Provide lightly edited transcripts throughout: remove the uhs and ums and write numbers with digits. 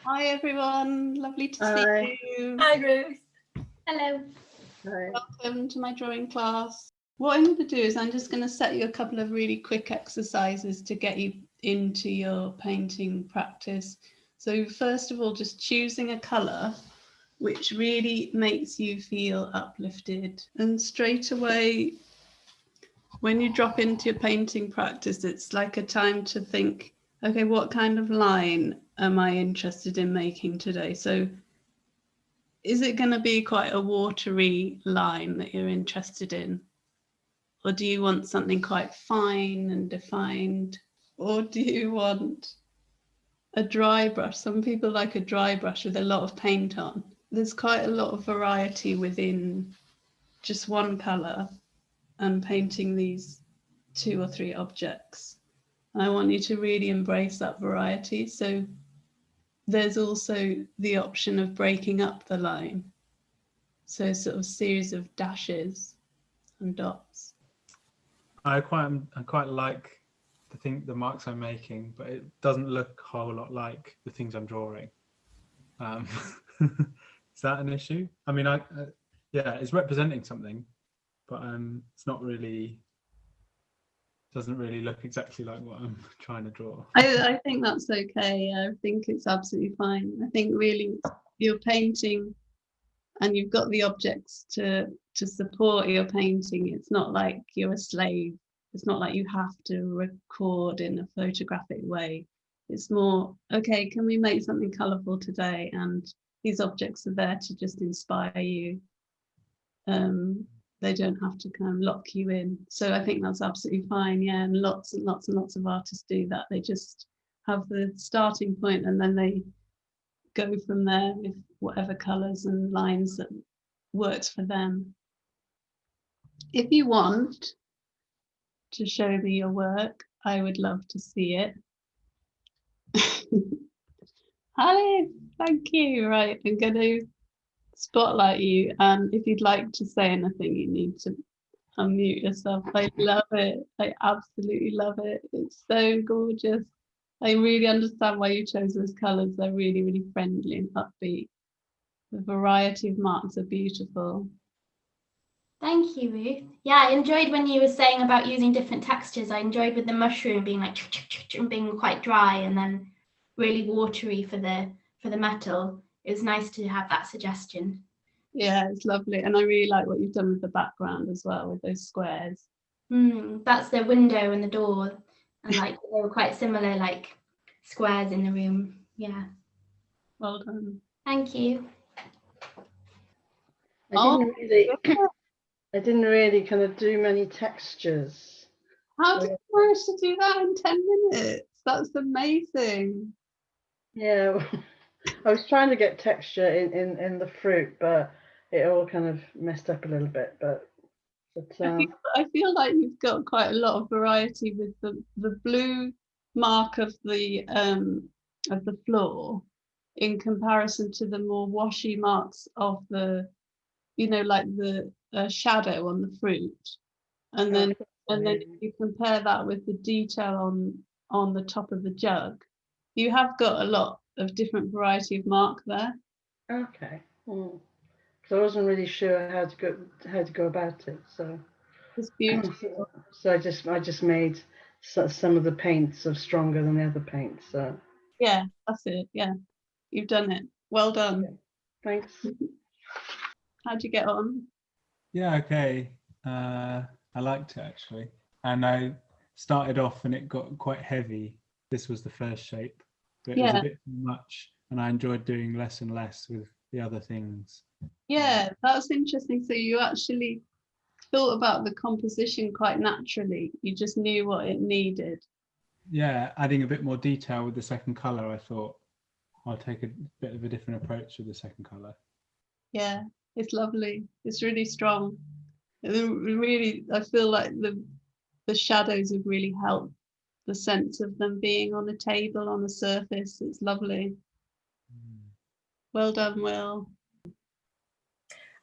Hi everyone, lovely to Hi. see you. Hi Ruth. Hello. Hi. Welcome to my drawing class. What I'm going to do is I'm just going to set you a couple of really quick exercises to get you into your painting practice. So first of all, just choosing a colour which really makes you feel uplifted. And straight away, when you drop into your painting practice, it's like a time to think, okay, what kind of line am I interested in making today? So is it going to be quite a watery line that you're interested in? Or do you want something quite fine and defined? Or do you want a dry brush? Some people like a dry brush with a lot of paint on. There's quite a lot of variety within just one colour and painting these 2 or 3 objects. And I want you to really embrace that variety. So there's also the option of breaking up the line. So sort of series of dashes and dots. I quite like the marks I'm making, but it doesn't look a whole lot like the things I'm drawing. Is that an issue? I mean, yeah, it's representing something, but it's not really. Doesn't really look exactly like what I'm trying to draw. I think that's okay. I think it's absolutely fine. I think really you're painting and you've got the objects to support your painting. It's not like you're a slave. It's not like you have to record in a photographic way. It's more, okay, can we make something colourful today? And these objects are there to just inspire you. They don't have to kind of lock you in. So I think that's absolutely fine. Yeah, and lots and lots and lots of artists do that. They just have the starting point and then they go from there with whatever colours and lines that works for them. If you want to show me your work, I would love to see it. Hi, thank you. Right, I'm going to spotlight you, and if you'd like to say anything, you need to unmute yourself. I love it. I absolutely love it. It's so gorgeous. I really understand why you chose those colours. They're really, really friendly and upbeat. The variety of marks are beautiful. Thank you, Ruth. Yeah, I enjoyed when you were saying about using different textures. I enjoyed with the mushroom being like and being quite dry and then really watery for the metal. It was nice to have that suggestion. Yeah, it's lovely. And I really like what you've done with the background as well, with those squares. That's the window and the door. And like they were quite similar, like squares in the room. Yeah. Well done. Thank you. I didn't really kind of do many textures. How did you manage to do that in 10 minutes? That's amazing. Yeah, I was trying to get texture in the fruit, but it all kind of messed up a little bit. But I feel like you've got quite a lot of variety with the blue mark of the floor in comparison to the more washy marks of the, you know, like the shadow on the fruit, and then if you compare that with the detail on the top of the jug, you have got a lot of different variety of mark there. Okay. So I wasn't really sure how to go about it. So it's beautiful. So I just made some of the paints of stronger than the other paints. So yeah, that's it. Yeah, you've done it. Well done. Okay. Thanks. How'd you get on? Yeah, okay. I liked it actually, and I started off and it got quite heavy. This was the first shape, but it was a bit too much, and I enjoyed doing less and less with the other things. Yeah, that's interesting. So you actually thought about the composition quite naturally. You just knew what it needed. Yeah, adding a bit more detail with the second colour, I thought I'll take a bit of a different approach with the second colour. Yeah, it's lovely. It's really strong. Really, I feel like the shadows have really helped the sense of them being on a table, on a surface. It's lovely. Well done, Will.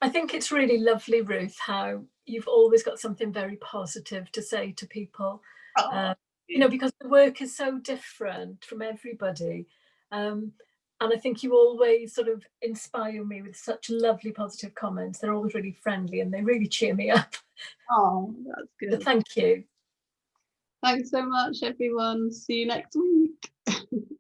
I think it's really lovely, Ruth, how you've always got something very positive to say to people. You know, because the work is so different from everybody. And I think you always sort of inspire me with such lovely positive comments. They're always really friendly and they really cheer me up. Oh, that's good. So thank you. Thanks so much, everyone. See you next week.